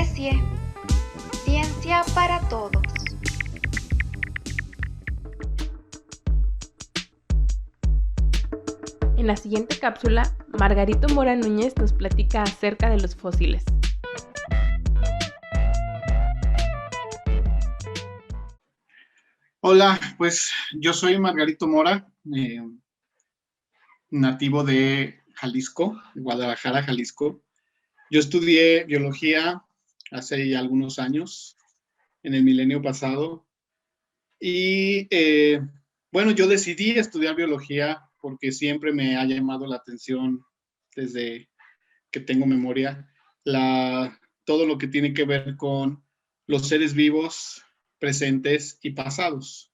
especie. Ciencia para todos. En la siguiente cápsula, Margarito Mora Núñez nos platica acerca de los fósiles. Hola, pues yo soy Margarito Mora, nativo de Jalisco, Guadalajara, Jalisco. Yo estudié biología hace algunos años, en el milenio pasado, y bueno, yo decidí estudiar biología porque siempre me ha llamado la atención desde que tengo memoria, todo lo que tiene que ver con los seres vivos presentes y pasados.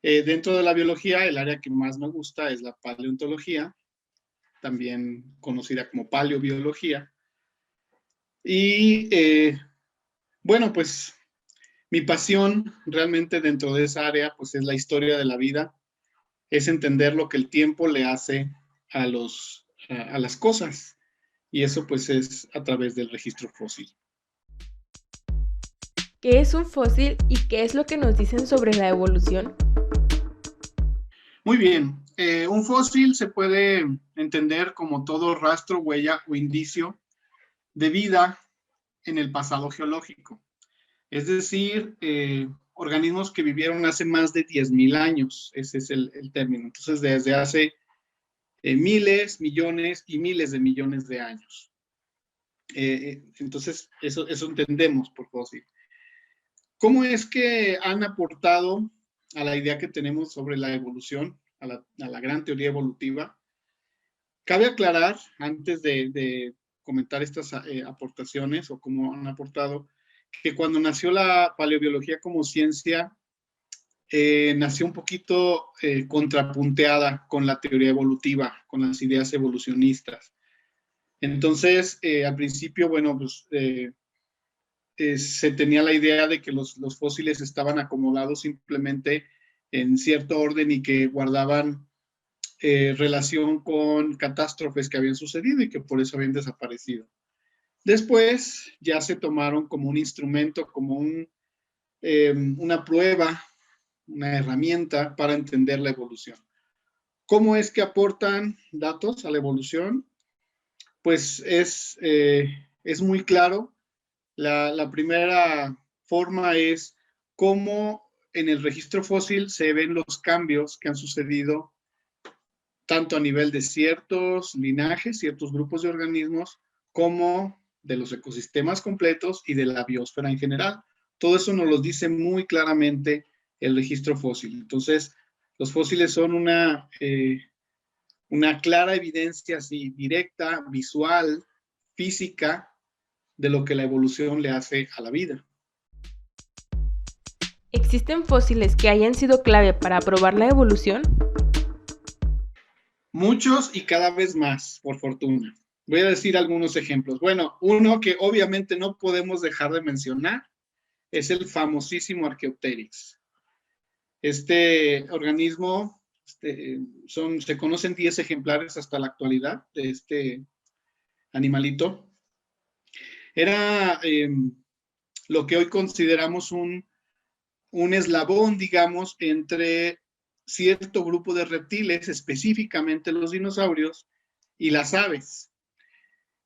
Dentro de la biología, el área que más me gusta es la paleontología, también conocida como paleobiología. Y bueno, pues mi pasión realmente dentro de esa área pues es la historia de la vida, es entender lo que el tiempo le hace a las cosas. Y eso pues es a través del registro fósil. ¿Qué es un fósil y qué es lo que nos dicen sobre la evolución? Muy bien, un fósil se puede entender como todo rastro, huella o indicio de vida en el pasado geológico. Es decir, organismos que vivieron hace más de 10,000 años, ese es el término. Entonces, desde hace miles, millones y miles de millones de años. Entonces, eso entendemos por fósil. ¿Cómo es que han aportado a la idea que tenemos sobre la evolución, a la gran teoría evolutiva? Cabe aclarar, antes de comentar estas aportaciones o cómo han aportado, que cuando nació la paleobiología como ciencia, nació un poquito contrapunteada con la teoría evolutiva, con las ideas evolucionistas. Entonces, al principio, bueno, pues se tenía la idea de que los fósiles estaban acomodados simplemente en cierto orden y que guardaban relación con catástrofes que habían sucedido y que por eso habían desaparecido. Después ya se tomaron como un instrumento, como una prueba, una herramienta para entender la evolución. ¿Cómo es que aportan datos a la evolución? Pues es muy claro. La primera forma es cómo en el registro fósil se ven los cambios que han sucedido tanto a nivel de ciertos linajes, ciertos grupos de organismos, como de los ecosistemas completos y de la biosfera en general. Todo eso nos lo dice muy claramente el registro fósil. Entonces, los fósiles son una clara evidencia así, directa, visual, física, de lo que la evolución le hace a la vida. ¿Existen fósiles que hayan sido clave para probar la evolución? Muchos y cada vez más, por fortuna. Voy a decir algunos ejemplos. Bueno, uno que obviamente no podemos dejar de mencionar es el famosísimo Archaeopteryx. Este organismo, se conocen 10 ejemplares hasta la actualidad de este animalito. Era lo que hoy consideramos un eslabón, digamos, entre cierto grupo de reptiles, específicamente los dinosaurios, y las aves.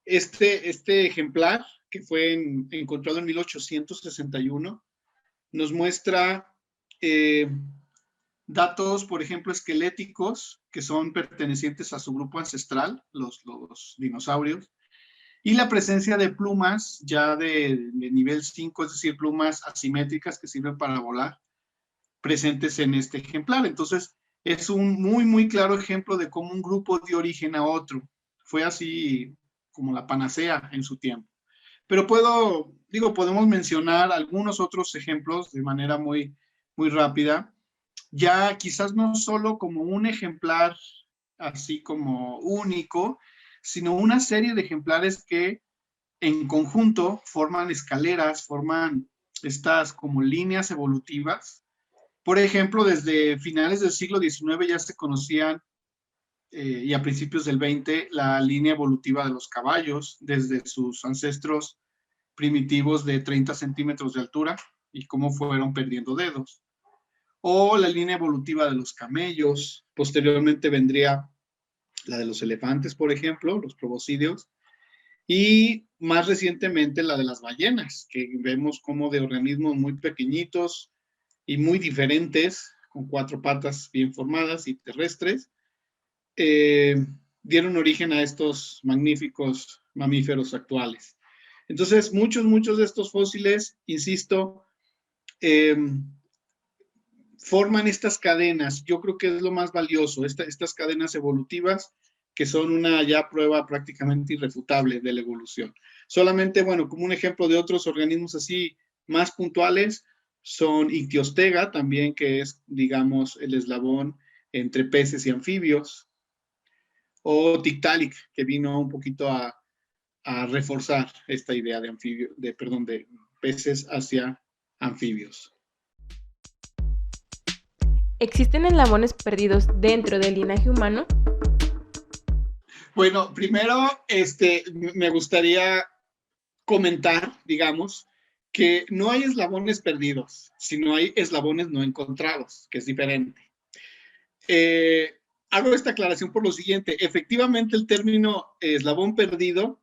Este ejemplar, que fue encontrado en 1861, nos muestra datos, por ejemplo, esqueléticos, que son pertenecientes a su grupo ancestral, los dinosaurios, y la presencia de plumas ya de nivel 5, es decir, plumas asimétricas que sirven para volar, presentes en este ejemplar. Entonces, es un muy, muy claro ejemplo de cómo un grupo dio origen a otro. Fue así como la panacea en su tiempo. Pero podemos mencionar algunos otros ejemplos de manera muy, muy rápida. Ya quizás no solo como un ejemplar así como único, sino una serie de ejemplares que en conjunto forman escaleras, forman estas como líneas evolutivas. Por ejemplo, desde finales del siglo XIX ya se conocían, y a principios del XX, la línea evolutiva de los caballos, desde sus ancestros primitivos de 30 centímetros de altura y cómo fueron perdiendo dedos. O la línea evolutiva de los camellos. Posteriormente vendría la de los elefantes, por ejemplo, los proboscideos. Y más recientemente la de las ballenas, que vemos como de organismos muy pequeñitos y muy diferentes, con 4 patas bien formadas y terrestres, dieron origen a estos magníficos mamíferos actuales. Entonces, muchos de estos fósiles, insisto, forman estas cadenas. Yo creo que es lo más valioso, estas cadenas evolutivas, que son una ya prueba prácticamente irrefutable de la evolución. Solamente, bueno, como un ejemplo de otros organismos así más puntuales, son Ictiostega también, que es, digamos, el eslabón entre peces y anfibios, o Tiktaalik, que vino un poquito a reforzar esta idea de peces hacia anfibios. ¿Existen eslabones perdidos dentro del linaje humano? Bueno, primero me gustaría comentar, digamos, que no hay eslabones perdidos, sino hay eslabones no encontrados, que es diferente. Hago esta aclaración por lo siguiente. Efectivamente, el término eslabón perdido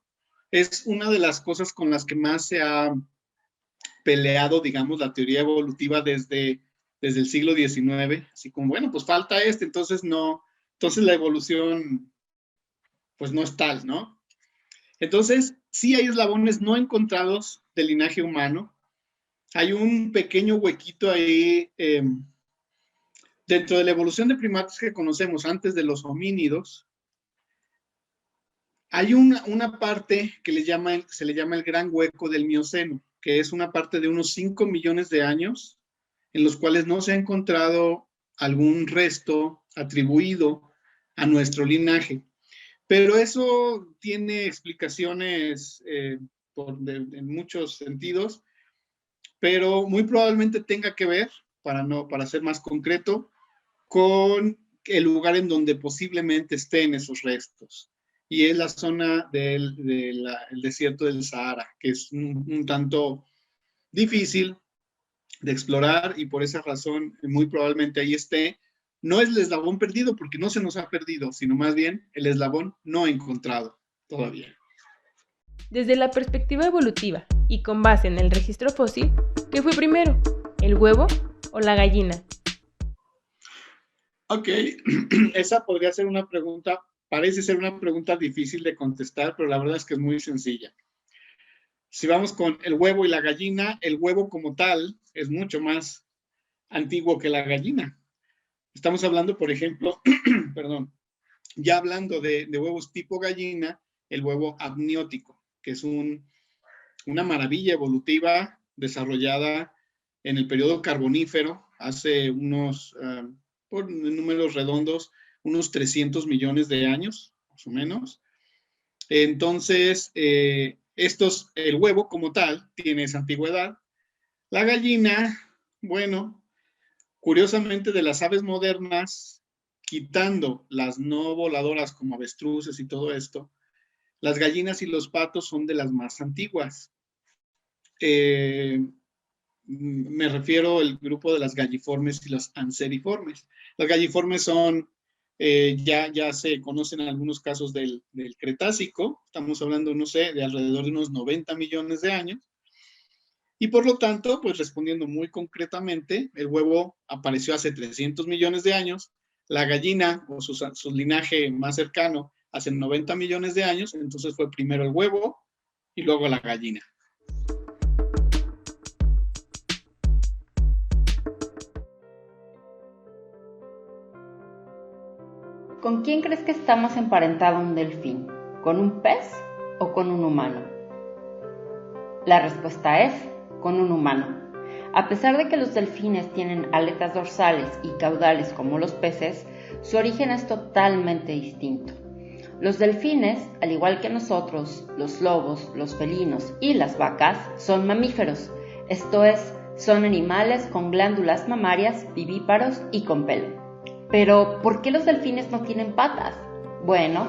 es una de las cosas con las que más se ha peleado, digamos, la teoría evolutiva desde el siglo XIX, así como, bueno, pues falta entonces la evolución, pues no es tal, ¿no? Entonces, sí hay eslabones no encontrados del linaje humano. Hay un pequeño huequito ahí dentro de la evolución de primates que conocemos antes de los homínidos. Hay una parte que se le llama el gran hueco del Mioceno, que es una parte de unos 5 millones de años, en los cuales no se ha encontrado algún resto atribuido a nuestro linaje. Pero eso tiene explicaciones en muchos sentidos, pero muy probablemente tenga que ver, para ser más concreto, con el lugar en donde posiblemente estén esos restos. Y es la zona del desierto del Sahara, que es un tanto difícil de explorar, y por esa razón muy probablemente ahí esté. No es el eslabón perdido, porque no se nos ha perdido, sino más bien el eslabón no encontrado todavía. Desde la perspectiva evolutiva y con base en el registro fósil, ¿qué fue primero, el huevo o la gallina? Ok, esa podría ser una pregunta, parece ser una pregunta difícil de contestar, pero la verdad es que es muy sencilla. Si vamos con el huevo y la gallina, el huevo como tal es mucho más antiguo que la gallina. Estamos hablando, por ejemplo, ya hablando de huevos tipo gallina, el huevo amniótico, que es una maravilla evolutiva desarrollada en el periodo carbonífero, hace unos, por números redondos, unos 300 millones de años, más o menos. Entonces, el huevo como tal tiene esa antigüedad. La gallina, bueno, curiosamente, de las aves modernas, quitando las no voladoras como avestruces y todo esto, las gallinas y los patos son de las más antiguas. Me refiero al grupo de las galliformes y las anseriformes. Las galliformes son, ya se conocen algunos casos del Cretácico, estamos hablando, no sé, de alrededor de unos 90 millones de años. Y por lo tanto, pues respondiendo muy concretamente, el huevo apareció hace 300 millones de años, la gallina o su linaje más cercano hace 90 millones de años, entonces fue primero el huevo y luego la gallina. ¿Con quién crees que está más emparentado un delfín? ¿Con un pez o con un humano? La respuesta es con un humano. A pesar de que los delfines tienen aletas dorsales y caudales como los peces, su origen es totalmente distinto. Los delfines, al igual que nosotros, los lobos, los felinos y las vacas, son mamíferos, esto es, son animales con glándulas mamarias, vivíparos y con pelo. Pero, ¿por qué los delfines no tienen patas? Bueno,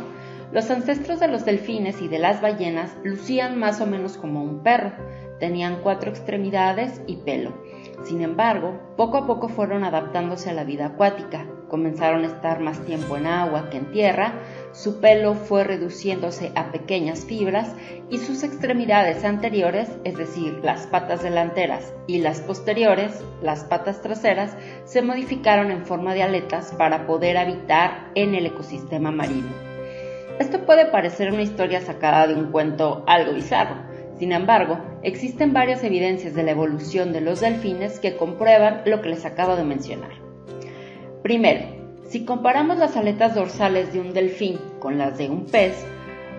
Los ancestros de los delfines y de las ballenas lucían más o menos como un perro, tenían 4 extremidades y pelo. Sin embargo, poco a poco fueron adaptándose a la vida acuática, comenzaron a estar más tiempo en agua que en tierra, su pelo fue reduciéndose a pequeñas fibras y sus extremidades anteriores, es decir, las patas delanteras, y las posteriores, las patas traseras, se modificaron en forma de aletas para poder habitar en el ecosistema marino. Esto puede parecer una historia sacada de un cuento algo bizarro. Sin embargo, existen varias evidencias de la evolución de los delfines que comprueban lo que les acabo de mencionar. Primero, si comparamos las aletas dorsales de un delfín con las de un pez,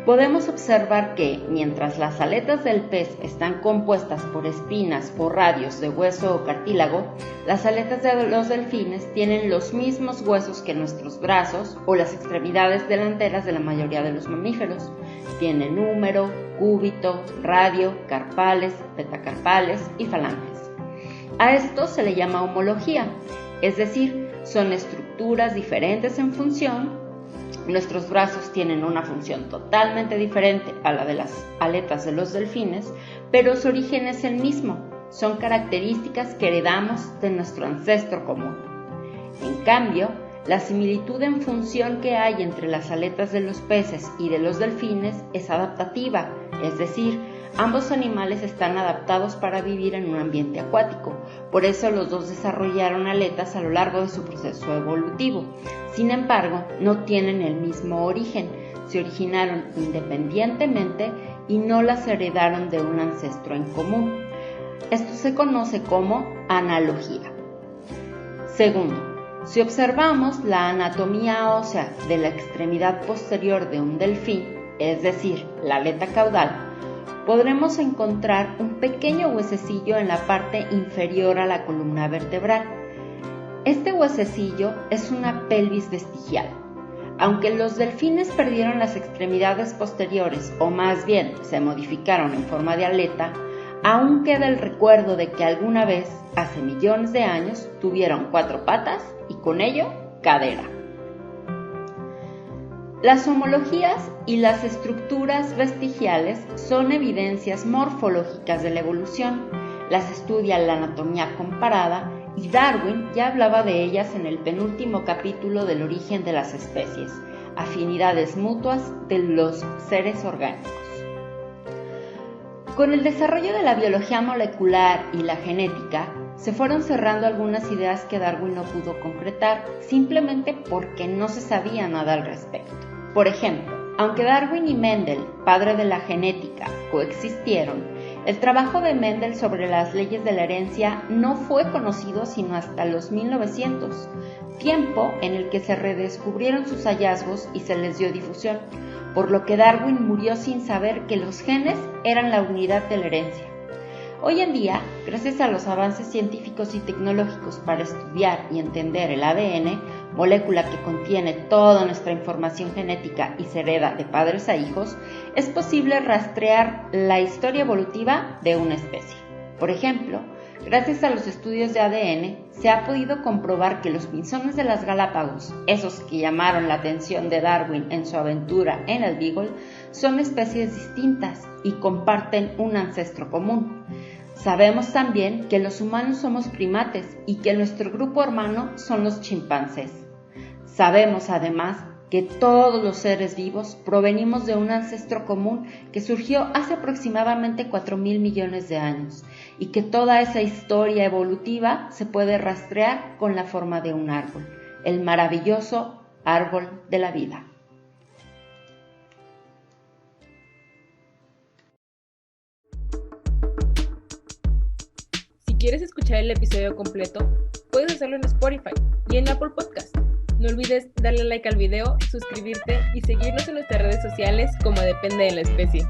podemos observar que, mientras las aletas del pez están compuestas por espinas o radios de hueso o cartílago, las aletas de los delfines tienen los mismos huesos que nuestros brazos o las extremidades delanteras de la mayoría de los mamíferos. Tienen húmero, cúbito, radio, carpales, metacarpales y falanges. A esto se le llama homología, es decir, son estructuras diferentes en función. Nuestros brazos tienen una función totalmente diferente a la de las aletas de los delfines, pero su origen es el mismo, son características que heredamos de nuestro ancestro común. En cambio, la similitud en función que hay entre las aletas de los peces y de los delfines es adaptativa, es decir, ambos animales están adaptados para vivir en un ambiente acuático, por eso los dos desarrollaron aletas a lo largo de su proceso evolutivo. Sin embargo, no tienen el mismo origen, se originaron independientemente y no las heredaron de un ancestro en común. Esto se conoce como analogía. Segundo, si observamos la anatomía ósea de la extremidad posterior de un delfín, es decir, la aleta caudal, podremos encontrar un pequeño huesecillo en la parte inferior a la columna vertebral. Este huesecillo es una pelvis vestigial. Aunque los delfines perdieron las extremidades posteriores, o más bien se modificaron en forma de aleta, aún queda el recuerdo de que alguna vez, hace millones de años, tuvieron 4 patas y con ello, cadera. Las homologías y las estructuras vestigiales son evidencias morfológicas de la evolución. Las estudia la anatomía comparada y Darwin ya hablaba de ellas en el penúltimo capítulo del origen de las especies, afinidades mutuas de los seres orgánicos. Con el desarrollo de la biología molecular y la genética, se fueron cerrando algunas ideas que Darwin no pudo concretar, simplemente porque no se sabía nada al respecto. Por ejemplo, aunque Darwin y Mendel, padre de la genética, coexistieron, el trabajo de Mendel sobre las leyes de la herencia no fue conocido sino hasta los 1900, tiempo en el que se redescubrieron sus hallazgos y se les dio difusión, por lo que Darwin murió sin saber que los genes eran la unidad de la herencia. Hoy en día, gracias a los avances científicos y tecnológicos para estudiar y entender el ADN, molécula que contiene toda nuestra información genética y se hereda de padres a hijos, es posible rastrear la historia evolutiva de una especie. Por ejemplo, gracias a los estudios de ADN, se ha podido comprobar que los pinzones de las Galápagos, esos que llamaron la atención de Darwin en su aventura en el Beagle, son especies distintas y comparten un ancestro común. Sabemos también que los humanos somos primates y que nuestro grupo hermano son los chimpancés. Sabemos además que todos los seres vivos provenimos de un ancestro común que surgió hace aproximadamente 4.000 millones de años y que toda esa historia evolutiva se puede rastrear con la forma de un árbol, el maravilloso árbol de la vida. Si quieres escuchar el episodio completo, puedes hacerlo en Spotify y en Apple Podcast. No olvides darle like al video, suscribirte y seguirnos en nuestras redes sociales como Depende de la Especie.